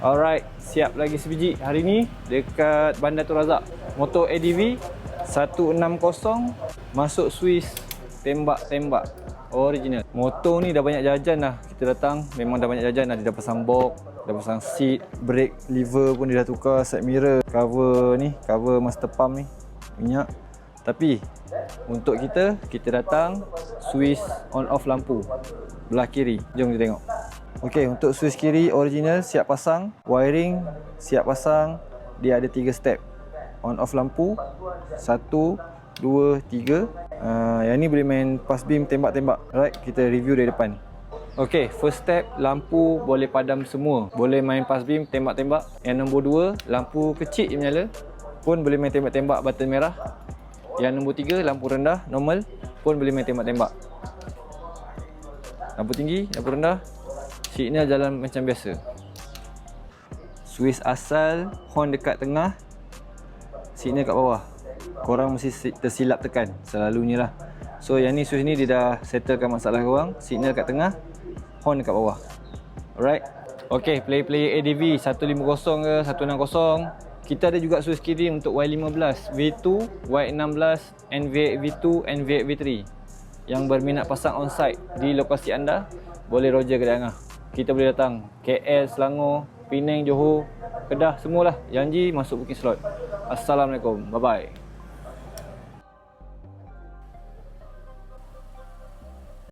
Alright, siap lagi sebiji hari ni dekat Bandar Tun Razak. Motor ADV 160 masuk Swiss, tembak-tembak original. Motor ni dah banyak jajan dah. Kita datang memang dah banyak jajan dah. Dia dah pasang box, dah pasang seat, brake lever pun dia dah tukar, side mirror, cover ni, cover master pump ni minyak. Tapi untuk kita datang Swiss on off lampu belah kiri. Jom kita tengok. Okey, untuk Swiss kiri original siap pasang, wiring siap pasang. Dia ada 3 step. On off lampu 1, 2, 3. Yang ni boleh main pass beam tembak-tembak. Alright, kita review dari depan. Okey, first step, lampu boleh padam semua. Boleh main pass beam tembak-tembak. Yang nombor 2, lampu kecil je menyala, pun boleh main tembak-tembak button merah. Yang nombor 3, lampu rendah normal pun boleh main tembak-tembak. Lampu tinggi, lampu rendah, signal jalan macam biasa. Swiss asal, horn dekat tengah, signal kat bawah. Korang mesti tersilap tekan, selalunya lah. So yang ni Swiss ni dia dah settlekan masalah korang. Signal kat tengah, horn dekat bawah. Alright. Okay, player ADV 150 ke 160. Kita ada juga Swiss kiri untuk Y15, V2, Y16, NV8 V2, NV8 V3. Yang berminat pasang on-site di lokasi anda, boleh roger kedai Angah. Kita boleh datang KL, Selangor, Penang, Johor, Kedah, semualah. Janji masuk booking slot. Assalamualaikum. Bye-bye.